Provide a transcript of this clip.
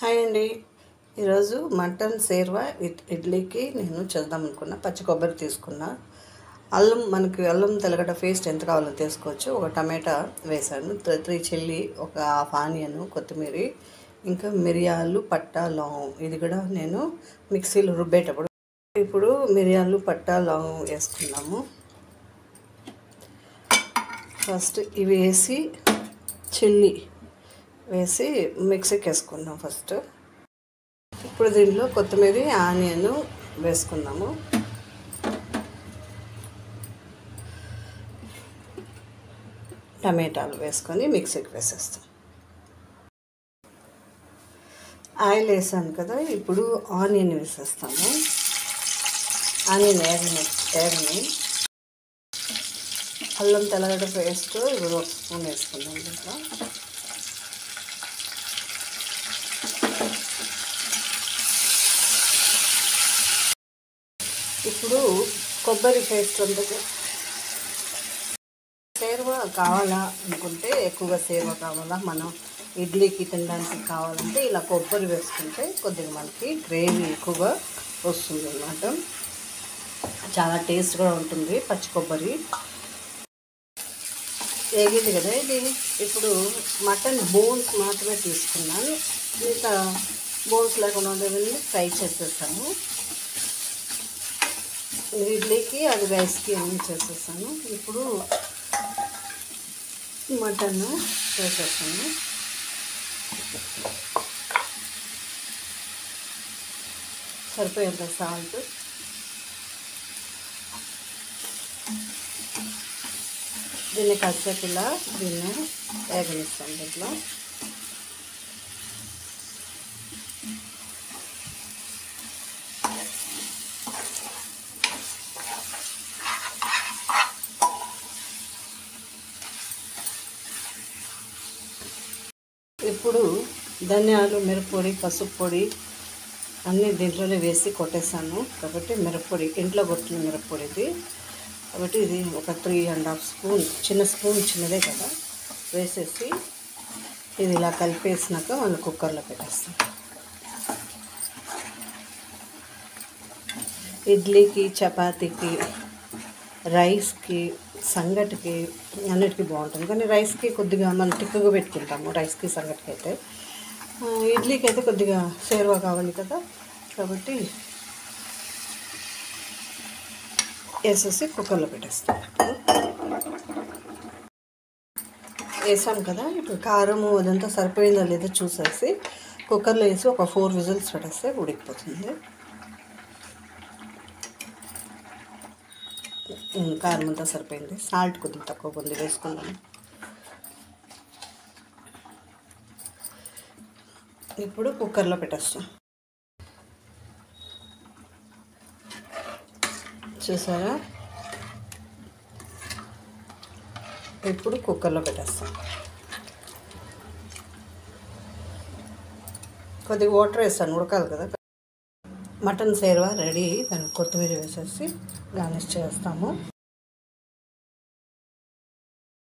Hi అండి. ఈరోజు mutton సేర్వా with ఇడ్లీకి నేను చేద్దాం అనుకున్నా. పచ్చి కొబ్బరి తీసుకున్నా. మనకి అల్లం తెల్లగడ్డ పేస్ట్ ఎంత కావాలో తీసుకోవచ్చు. ఒక టమాటా వేసాను, 3 చిల్లీ, ఒక హాఫ్ ఆనియన్, కొత్తిమీర, ఇంకా మిరియాలు, పట్టా, లవంగం. ఇది కూడా నేను మిక్సీలో రుబ్బేటప్పుడు. ఇప్పుడు మిరియాలు, పట్టా, లవంగం వేసుకున్నాము. ఫస్ట్ ఇవి వేసి చిల్లీ వేసి మిక్సీకి వేసుకుందాం ఫస్ట్. ఇప్పుడు దీంట్లో కొత్తిమీర, ఆనియన్ వేసుకుందాము. టమాటాలు వేసుకొని మిక్సీకి వేసేస్తాం. ఆయిల్ వేసాను కదా, ఇప్పుడు ఆనియన్ వేసేస్తాము. ఆనియన్ ఏగని అల్లం తెల్లగడ్డ పేస్ట్ ఇప్పుడు 1 స్పూన్ వేసుకుందాం. దీంట్లో ఇప్పుడు కొబ్బరి పేస్ట్ ఉంటుంది. సేర్వా కావాలా అనుకుంటే, ఎక్కువగా సేర్వా కావాలా, మనం ఇడ్లీకి తినడానికి కావాలంటే ఇలా కొబ్బరి వేసుకుంటే కొద్దిగా మనకి గ్రేవీ ఎక్కువగా వస్తుంది అన్నమాట. చాలా టేస్ట్గా ఉంటుంది పచ్చి కొబ్బరి. వేగింది కదా ఇది. ఇప్పుడు మటన్ బోన్స్ మాత్రమే తీసుకున్నాను. ఇంకా బోన్స్ లేకుండా ఉండేవన్నీ ఫ్రై చేసేస్తాను. ఇడ్లీకి అది రైస్కి అన్నీ చేసేసాను. ఇప్పుడు మటన్ వేసేస్తాను. సరిపోయేంత సాల్ట్, దీన్ని కాసేపు ఇలా దీన్ని వేగనిస్తాను. దీంట్లో ఇప్పుడు ధనియాలు, మిరప్పొడి, పసుపు పొడి అన్నీ దీంట్లోనే వేసి కొట్టేసాను. కాబట్టి మిరప్పొడి ఇంట్లో కొట్టిన మిరప్పొడి ఇది. కాబట్టి ఇది ఒక 3.5 స్పూన్, చిన్న స్పూన్, చిన్నదే కదా, వేసేసి ఇది ఇలా కలిపేసినాక మనం కుక్కర్లో పెట్టేస్తాం. ఇడ్లీకి, చపాతీకి, రైస్కి, సంగటికి అన్నిటికీ బాగుంటుంది. కానీ రైస్కి కొద్దిగా మనం తిక్కుగా పెట్టుకుంటాము, రైస్కి సంగటికి అయితే. ఇడ్లీకి అయితే కొద్దిగా సేర్వా కావాలి కదా, కాబట్టి వేసేసి కుక్కర్లో పెట్టేస్తాం. వేసాం కదా, ఇప్పుడు కారము అదంతా సరిపోయిందో లేదో చూసేసి కుక్కర్లో వేసి ఒక 4 విజిల్స్ పెట్టేస్తే ఉడికిపోతుంది. కారం అంతా సరిపోయింది. సాల్ట్ కొద్దిగా తక్కువ ఉంది, వేసుకున్నాను. ఇప్పుడు కుక్కర్లో పెట్టేస్తాం. చూసారా, ఇప్పుడు కుక్కర్లో పెట్టేస్తాం. కొద్దిగా వాటర్ వేస్తాను, ఉడకాలి కదా. మటన్ సేర్వా రెడీ. దాన్ని కొత్తిమీర వేసేసి గార్నిష్ చేస్తాము.